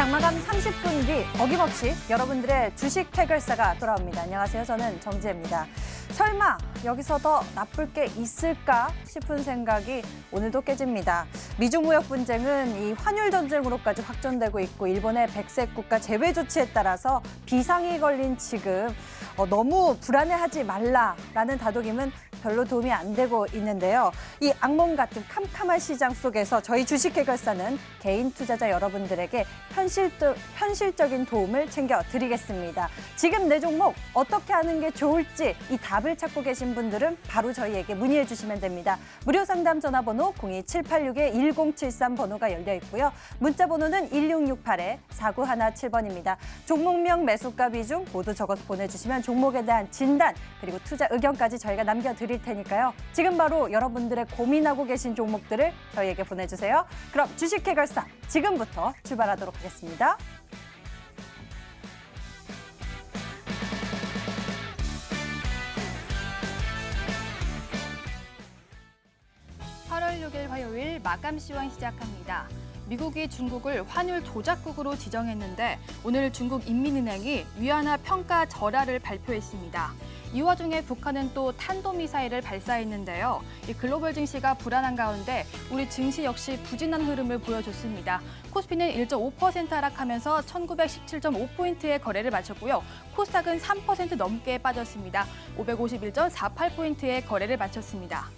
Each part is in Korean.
장마감 30분 뒤 어김없이 여러분들의 주식 해결사가 돌아옵니다. 안녕하세요. 저는 정지혜입니다. 설마 여기서 더 나쁠 게 있을까 싶은 생각이 오늘도 깨집니다. 미중 무역 분쟁은 이 환율 전쟁으로까지 확전되고 있고 일본의 백색 국가 제외 조치에 따라서 비상이 걸린 지금 너무 불안해하지 말라라는 다독임은 별로 도움이 안 되고 있는데요. 이 악몽 같은 캄캄한 시장 속에서 저희 주식 해결사는 개인 투자자 여러분들에게 현실적인 도움을 챙겨드리겠습니다. 지금 내 종목 어떻게 하는 게 좋을지 이 답을 찾고 계신 분들은 바로 저희에게 문의해 주시면 됩니다. 무료 상담 전화번호 02786-1073 번호가 열려 있고요. 문자 번호는 1668-4917번입니다. 종목명, 매수가 비중 모두 적어서 보내주시면 종목에 대한 진단 그리고 투자 의견까지 저희가 남겨드릴 테니까요. 지금 바로 여러분들의 고민하고 계신 종목들을 저희에게 보내주세요. 그럼 주식 해결사 지금부터 출발하도록 하겠습니다. (8월 6일) 화요일 마감 시황 시작합니다. 미국이 중국을 환율 조작국으로 지정했는데 오늘 중국 인민은행이 위안화 평가 절하를 발표했습니다. 이 와중에 북한은 또 탄도미사일을 발사했는데요. 이 글로벌 증시가 불안한 가운데 우리 증시 역시 부진한 흐름을 보여줬습니다. 코스피는 1.5% 하락하면서 1917.5포인트의 거래를 마쳤고요. 코스닥은 3% 넘게 빠졌습니다. 551.48포인트의 거래를 마쳤습니다.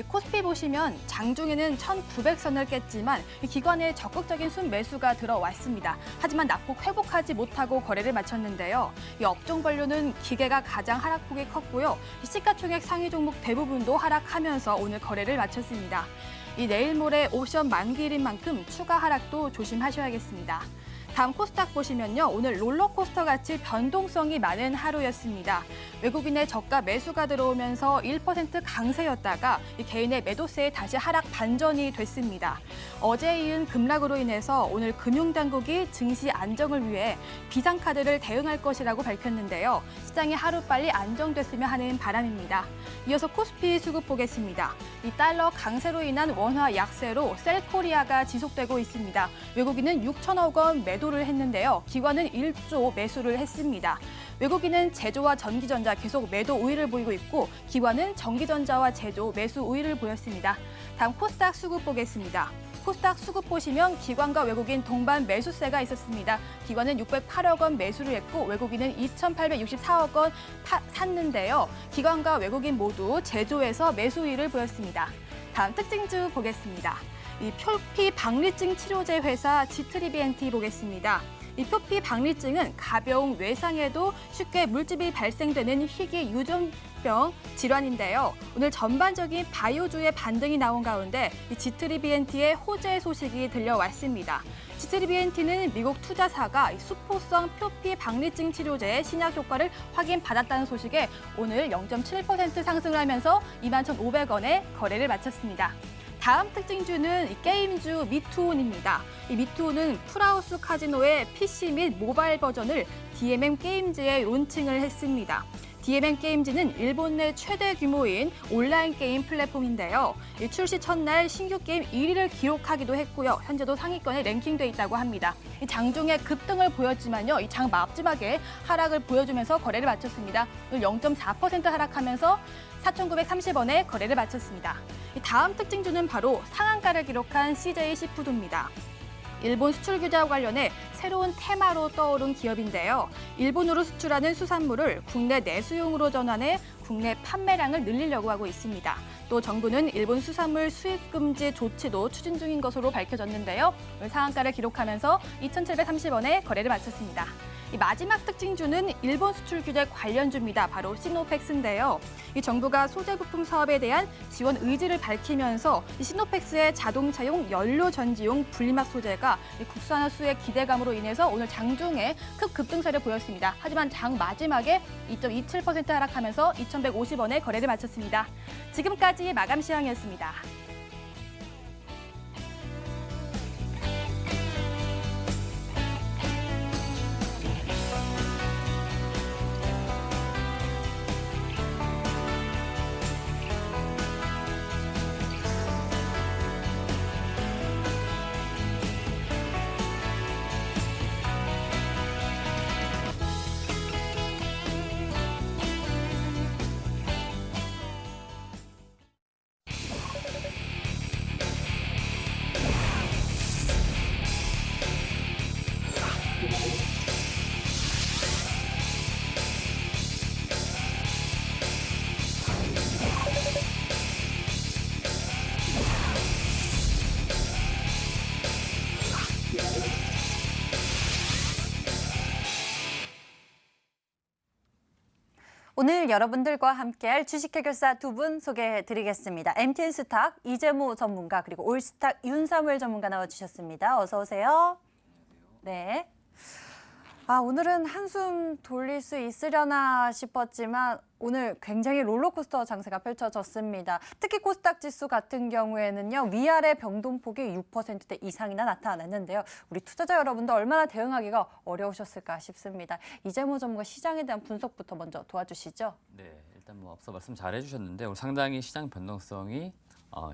코스피 보시면 장중에는 1900선을 깼지만 기관의 적극적인 순매수가 들어왔습니다. 하지만 낙폭 회복하지 못하고 거래를 마쳤는데요. 이 업종 분류는 기계가 가장 하락폭이 컸고요. 시가총액 상위 종목 대부분도 하락하면서 오늘 거래를 마쳤습니다. 내일 모레 옵션 만기일인 만큼 추가 하락도 조심하셔야겠습니다. 다음 코스닥 보시면요. 오늘 롤러코스터 같이 변동성이 많은 하루였습니다. 외국인의 저가 매수가 들어오면서 1% 강세였다가 개인의 매도세에 다시 하락 반전이 됐습니다. 어제 이은 급락으로 인해서 오늘 금융당국이 증시 안정을 위해 비상카드를 대응할 것이라고 밝혔는데요. 시장이 하루빨리 안정됐으면 하는 바람입니다. 이어서 코스피 수급 보겠습니다. 이 달러 강세로 인한 원화 약세로 셀코리아가 지속되고 있습니다. 외국인은 6천억 원 매도를 했는데요. 기관은 1조 매수를 했습니다. 외국인은 제조와 전기전자 계속 매도 우위를 보이고 있고 기관은 전기전자와 제조 매수 우위를 보였습니다. 다음 코스닥 수급 보겠습니다. 코스닥 수급 보시면 기관과 외국인 동반 매수세가 있었습니다. 기관은 608억 원 매수를 했고 외국인은 2,864억 원 샀는데요. 기관과 외국인 모두 제조에서 매수 우위를 보였습니다. 다음 특징주 보겠습니다. 이 표피 박리증 치료제 회사 지트리비엔티 보겠습니다. 이 표피 박리증은 가벼운 외상에도 쉽게 물집이 발생되는 희귀 유전병 질환인데요. 오늘 전반적인 바이오주의 반등이 나온 가운데 이 지트리비엔티의 호재 소식이 들려왔습니다. 지트리비엔티는 미국 투자사가 수포성 표피 박리증 치료제의 신약 효과를 확인받았다는 소식에 오늘 0.7% 상승을 하면서 21,500원에 거래를 마쳤습니다. 다음 특징주는 게임주 미투온입니다. 이 미투온은 풀하우스 카지노의 PC 및 모바일 버전을 DMM 게임즈에 론칭을 했습니다. DMM 게임즈는 일본 내 최대 규모인 온라인 게임 플랫폼인데요. 출시 첫날 신규 게임 1위를 기록하기도 했고요. 현재도 상위권에 랭킹돼 있다고 합니다. 장중에 급등을 보였지만요. 이 장 마지막에 하락을 보여주면서 거래를 마쳤습니다. 0.4% 하락하면서 4,930원에 거래를 마쳤습니다. 다음 특징주는 바로 상한가를 기록한 CJ 시푸드입니다. 일본 수출 규제와 관련해 새로운 테마로 떠오른 기업인데요. 일본으로 수출하는 수산물을 국내 내수용으로 전환해 국내 판매량을 늘리려고 하고 있습니다. 또 정부는 일본 수산물 수입 금지 조치도 추진 중인 것으로 밝혀졌는데요. 오늘 상한가를 기록하면서 2,730원에 거래를 마쳤습니다. 이 마지막 특징주는 일본 수출 규제 관련주입니다. 바로 시노펙스인데요. 이 정부가 소재 부품 사업에 대한 지원 의지를 밝히면서 이 시노펙스의 자동차용 연료 전지용 분리막 소재가 국산화 수의 기대감으로 인해서 오늘 장중에 급등세를 보였습니다. 하지만 장 마지막에 2.27% 하락하면서 2,150원에 거래를 마쳤습니다. 지금까지 마감 시황이었습니다. 오늘 여러분들과 함께할 주식 해결사 두 분 소개해드리겠습니다. MTN 스탁 이재모 전문가 그리고 올스탁 윤사무엘 전문가 나와주셨습니다. 어서 오세요. 네. 오늘은 한숨 돌릴 수 있으려나 싶었지만 오늘 굉장히 롤러코스터 장세가 펼쳐졌습니다. 특히 코스닥 지수 같은 경우에는요. 위아래 변동폭이 6%대 이상이나 나타났는데요. 우리 투자자 여러분들 얼마나 대응하기가 어려우셨을까 싶습니다. 이재모 전문가 시장에 대한 분석부터 먼저 도와주시죠. 네, 일단 앞서 말씀 잘 해주셨는데 오늘 상당히 시장 변동성이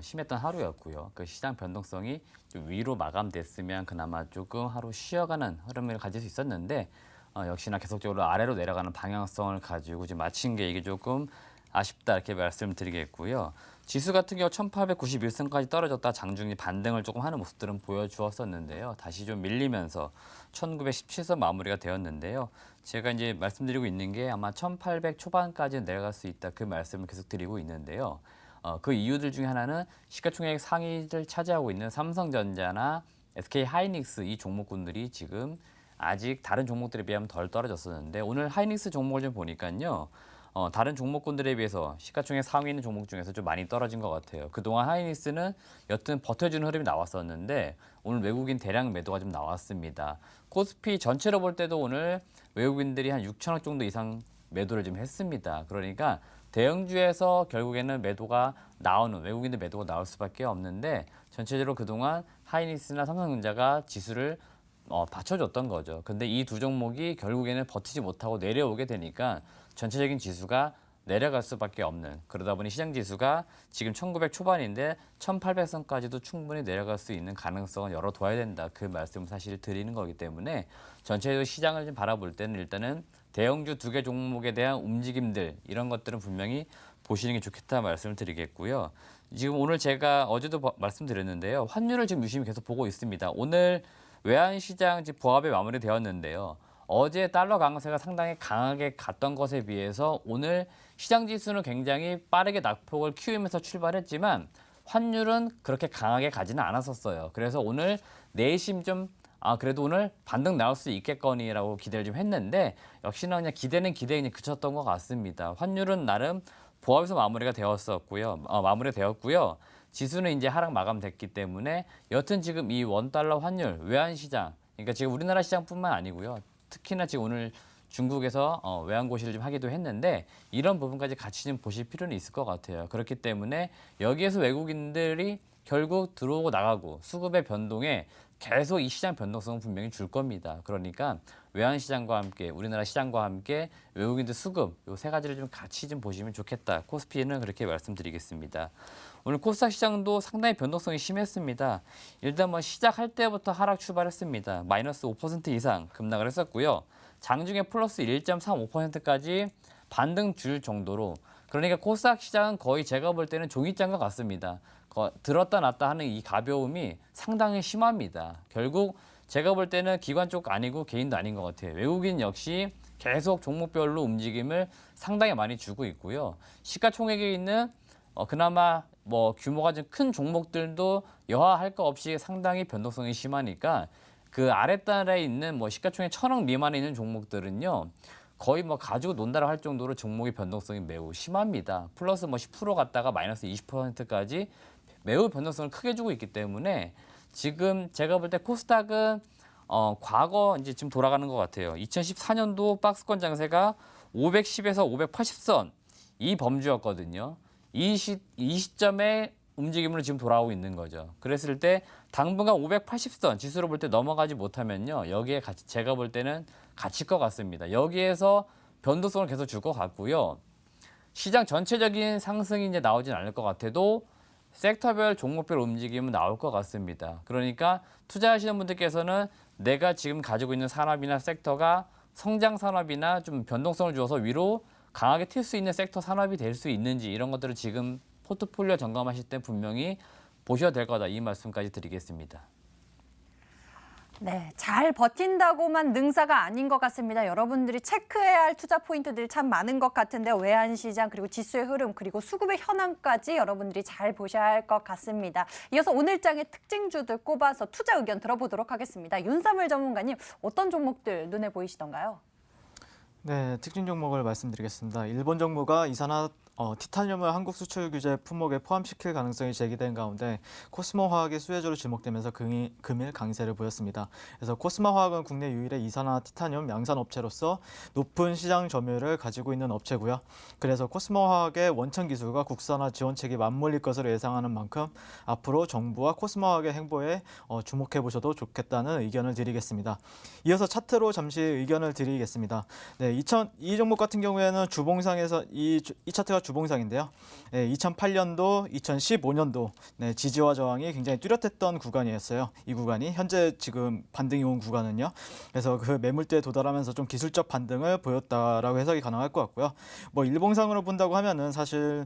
심했던 하루였고요. 그 시장 변동성이 좀 위로 마감됐으면 그나마 조금 하루 쉬어가는 흐름을 가질 수 있었는데 역시나 계속적으로 아래로 내려가는 방향성을 가지고 지금 마친 게 이게 조금 아쉽다 이렇게 말씀드리겠고요. 지수 같은 경우 1891선까지 떨어졌다 장중이 반등을 조금 하는 모습들은 보여주었었는데요. 다시 좀 밀리면서 1917선 마무리가 되었는데요. 제가 이제 말씀드리고 있는 게 아마 1800 초반까지는 내려갈 수 있다 그 말씀을 계속 드리고 있는데요. 그 이유들 중에 하나는 시가총액 상위를 차지하고 있는 삼성전자나 SK하이닉스 이 종목군들이 지금 아직 다른 종목들에 비하면 덜 떨어졌었는데 오늘 하이닉스 종목을 좀 보니까요. 다른 종목군들에 비해서 시가총액 상위 있는 종목 중에서 좀 많이 떨어진 것 같아요. 그동안 하이닉스는 여튼 버텨주는 흐름이 나왔었는데 오늘 외국인 대량 매도가 좀 나왔습니다. 코스피 전체로 볼 때도 오늘 외국인들이 한 6천억 정도 이상 매도를 좀 했습니다. 그러니까 대형주에서 결국에는 매도가 나오는 외국인들 매도가 나올 수밖에 없는데 전체적으로 그동안 하이닉스나 삼성전자가 지수를 받쳐줬던 거죠. 근데 이 두 종목이 결국에는 버티지 못하고 내려오게 되니까 전체적인 지수가 내려갈 수밖에 없는 그러다 보니 시장 지수가 지금 1900 초반인데 1800선까지도 충분히 내려갈 수 있는 가능성은 열어둬야 된다. 그 말씀을 사실 드리는 거기 때문에 전체적으로 시장을 좀 바라볼 때는 일단은 대형주 두 개 종목에 대한 움직임들 이런 것들은 분명히 보시는 게 좋겠다 말씀을 드리겠고요. 지금 오늘 제가 어제도 말씀드렸는데요. 환율을 지금 유심히 계속 보고 있습니다. 오늘 외환시장 지금 보합에 마무리되었는데요. 어제 달러 강세가 상당히 강하게 갔던 것에 비해서 오늘 시장 지수는 굉장히 빠르게 낙폭을 키우면서 출발했지만 환율은 그렇게 강하게 가지는 않았었어요. 그래서 오늘 내심 좀 그래도 오늘 반등 나올 수 있겠거니라고 기대를 좀 했는데 역시나 그냥 기대는 기대에 그냥 그쳤던 것 같습니다. 환율은 나름 보합에서 마무리되었고요. 지수는 이제 하락 마감됐기 때문에 여튼 지금 이 원달러 환율 외환시장 그러니까 지금 우리나라 시장뿐만 아니고요. 특히나 지금 오늘 중국에서 외환고시를 좀 하기도 했는데 이런 부분까지 같이 좀 보실 필요는 있을 것 같아요. 그렇기 때문에 여기에서 외국인들이 결국 들어오고 나가고 수급의 변동에 계속 이 시장 변동성은 분명히 줄 겁니다. 그러니까 외환시장과 함께 우리나라 시장과 함께 외국인들 수급 요 세 가지를 좀 같이 좀 보시면 좋겠다. 코스피는 그렇게 말씀드리겠습니다. 오늘 코스닥 시장도 상당히 변동성이 심했습니다. 일단 시작할 때부터 하락 출발했습니다. 마이너스 5% 이상 급락을 했었고요. 장중에 플러스 1.35%까지 반등 줄 정도로 그러니까 코스닥 시장은 거의 제가 볼 때는 종이장과 같습니다. 들었다 놨다 하는 이 가벼움이 상당히 심합니다. 결국 제가 볼 때는 기관 쪽 아니고 개인도 아닌 것 같아요. 외국인 역시 계속 종목별로 움직임을 상당히 많이 주고 있고요. 시가총액에 있는 그나마 규모가 좀 큰 종목들도 여하할 거 없이 상당히 변동성이 심하니까 그 아랫단에 있는 시가총액 1000억 미만에 있는 종목들은요. 거의 가지고 논다라 할 정도로 종목의 변동성이 매우 심합니다. 플러스 10% 갔다가 마이너스 20%까지 매우 변동성을 크게 주고 있기 때문에 지금 제가 볼 때 코스닥은 과거 이제 지금 돌아가는 것 같아요. 2014년도 박스권 장세가 510에서 580선 이 범주였거든요. 이 시점에 움직임으로 지금 돌아오고 있는 거죠. 그랬을 때 당분간 580선 지수로 볼 때 넘어가지 못하면요. 여기에 같이 제가 볼 때는 갇힐 것 같습니다. 여기에서 변동성을 계속 줄 것 같고요. 시장 전체적인 상승이 이제 나오진 않을 것 같아도 섹터별 종목별 움직임은 나올 것 같습니다. 그러니까 투자하시는 분들께서는 내가 지금 가지고 있는 산업이나 섹터가 성장 산업이나 좀 변동성을 주어서 위로 강하게 튈 수 있는 섹터 산업이 될 수 있는지 이런 것들을 지금 포트폴리오 점검하실 때 분명히 보셔야 될 거다. 이 말씀까지 드리겠습니다. 네, 잘 버틴다고만 능사가 아닌 것 같습니다. 여러분들이 체크해야 할 투자 포인트들이 참 많은 것 같은데요. 외환시장 그리고 지수의 흐름 그리고 수급의 현황까지 여러분들이 잘 보셔야 할 것 같습니다. 이어서 오늘 장의 특징주들 꼽아서 투자 의견 들어보도록 하겠습니다. 윤사무엘 전문가님 어떤 종목들 눈에 보이시던가요? 네, 특징 종목을 말씀드리겠습니다. 일본 정부가 이산화 티타늄을 한국 수출 규제 품목에 포함시킬 가능성이 제기된 가운데 코스모 화학의 수혜주로 지목되면서 금일 강세를 보였습니다. 그래서 코스모 화학은 국내 유일의 이산화 티타늄 양산 업체로서 높은 시장 점유율을 가지고 있는 업체고요. 그래서 코스모 화학의 원천 기술과 국산화 지원책이 맞물릴 것으로 예상하는 만큼 앞으로 정부와 코스모 화학의 행보에 주목해 보셔도 좋겠다는 의견을 드리겠습니다. 이어서 차트로 잠시 의견을 드리겠습니다. 네, 이 종목 같은 경우에는 주봉상에서 이 차트가 주봉상인데요. 네, 2008년도, 2015년도 네, 지지와 저항이 굉장히 뚜렷했던 구간이었어요. 이 구간이 현재 지금 반등이 온 구간은요. 그래서 그 매물대에 도달하면서 좀 기술적 반등을 보였다라고 해석이 가능할 것 같고요. 뭐 일봉상으로 본다고 하면은 사실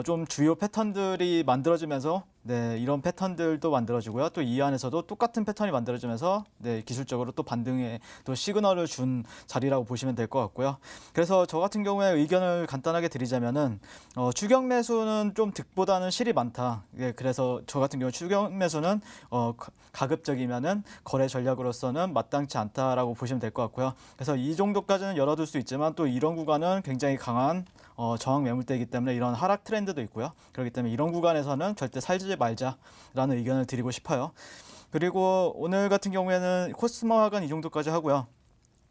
좀 주요 패턴들이 만들어지면서 네, 이런 패턴들도 만들어지고요. 또 이 안에서도 똑같은 패턴이 만들어지면서 네, 기술적으로 또 반등에 또 시그널을 준 자리라고 보시면 될 것 같고요. 그래서 저 같은 경우에 의견을 간단하게 드리자면은 추격 매수는 좀 득보다는 실이 많다. 예, 그래서 저 같은 경우 추격 매수는 가급적이면은 거래 전략으로서는 마땅치 않다라고 보시면 될 것 같고요. 그래서 이 정도까지는 열어둘 수 있지만 또 이런 구간은 굉장히 강한 저항 매물대이기 때문에 이런 하락 트렌드도 있고요. 그렇기 때문에 이런 구간에서는 절대 살지 말자라는 의견을 드리고 싶어요. 그리고 오늘 같은 경우에는 코스모 화학은 이 정도까지 하고요.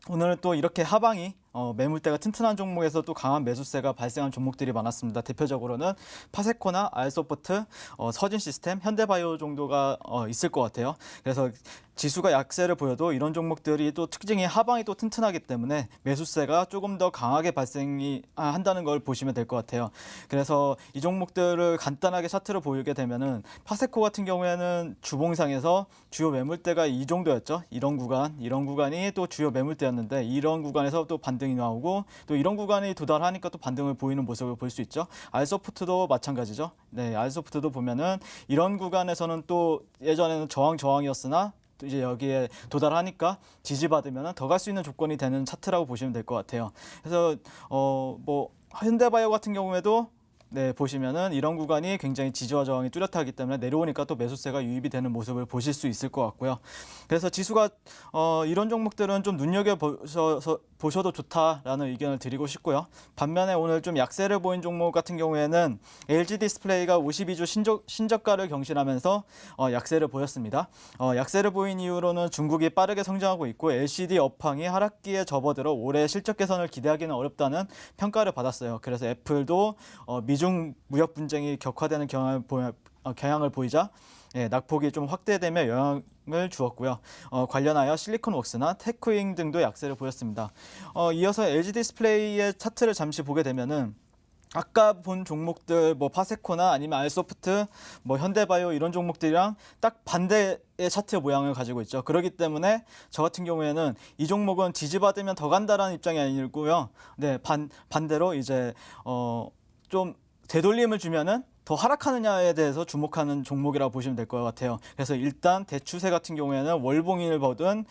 오늘은 또 이렇게 하방이 매물대가 튼튼한 종목에서 또 강한 매수세가 발생한 종목들이 많았습니다. 대표적으로는 파세코나 알소프트, 서진 시스템, 현대바이오 정도가 있을 것 같아요. 그래서 지수가 약세를 보여도 이런 종목들이 또 특징이 하방이 또 튼튼하기 때문에 매수세가 조금 더 강하게 발생이 한다는 걸 보시면 될 것 같아요. 그래서 이 종목들을 간단하게 차트로 보이게 되면은 파세코 같은 경우에는 주봉상에서 주요 매물대가 이 정도였죠. 이런 구간이 또 주요 매물대였는데 이런 구간에서 또 반등이 나오고 또 이런 구간이 도달하니까 또 반등을 보이는 모습을 볼 수 있죠. 알소프트도 마찬가지죠. 네, 알소프트도 보면은 이런 구간에서는 또 예전에는 저항이었으나 또 이제 여기에 도달하니까 지지받으면 더 갈 수 있는 조건이 되는 차트라고 보시면 될 것 같아요. 그래서 뭐 현대바이오 같은 경우에도 네, 보시면은 이런 구간이 굉장히 지지와 저항이 뚜렷하기 때문에 내려오니까 또 매수세가 유입이 되는 모습을 보실 수 있을 것 같고요. 그래서 지수가 이런 종목들은 좀 보셔도 좋다라는 의견을 드리고 싶고요. 반면에 오늘 좀 약세를 보인 종목 같은 경우에는 LG 디스플레이가 52주 신저가를 경신하면서 약세를 보였습니다. 약세를 보인 이유로는 중국이 빠르게 성장하고 있고 LCD 업황이 하락기에 접어들어 올해 실적 개선을 기대하기는 어렵다는 평가를 받았어요. 그래서 애플도 미중 무역 분쟁이 격화되는 경향을 보이자 낙폭이 좀 확대되며 영향을 주었고요. 관련하여 실리콘웍스나 테크윙 등도 약세를 보였습니다. 이어서 LG 디스플레이의 차트를 잠시 보게 되면은 아까 본 종목들 뭐 파세코나 아니면 알소프트, 뭐 현대바이오 이런 종목들이랑 딱 반대의 차트 모양을 가지고 있죠. 그렇기 때문에 저 같은 경우에는 이 종목은 지지받으면 더 간다라는 입장이 아니고요. 네, 반대로 이제 좀 되돌림을 주면은 더 하락하느냐에 대해서 주목하는 종목이라고 보시면 될 것 같아요. 그래서 일단 대추세 같은 경우에는 월봉인을 보든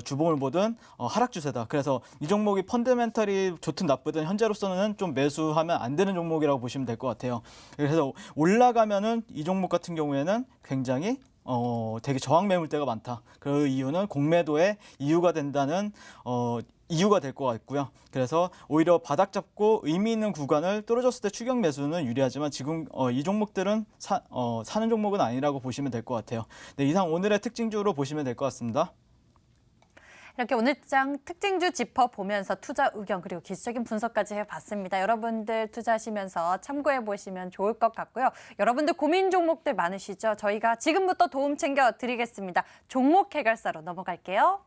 주봉을 보든 하락 추세다. 그래서 이 종목이 펀더멘털이 좋든 나쁘든 현재로서는 좀 매수하면 안 되는 종목이라고 보시면 될 것 같아요. 그래서 올라가면은 이 종목 같은 경우에는 굉장히 되게 저항 매물대가 많다. 그 이유는 공매도의 이유가 된다는 이유가 될 것 같고요. 그래서 오히려 바닥 잡고 의미 있는 구간을 떨어졌을 때 추격 매수는 유리하지만 지금 이 종목들은 사는 종목은 아니라고 보시면 될 것 같아요. 네, 이상 오늘의 특징주로 보시면 될 것 같습니다. 이렇게 오늘장 특징주 짚어보면서 투자 의견 그리고 기술적인 분석까지 해봤습니다. 여러분들 투자하시면서 참고해보시면 좋을 것 같고요. 여러분들 고민 종목들 많으시죠? 저희가 지금부터 도움 챙겨드리겠습니다. 종목 해결사로 넘어갈게요.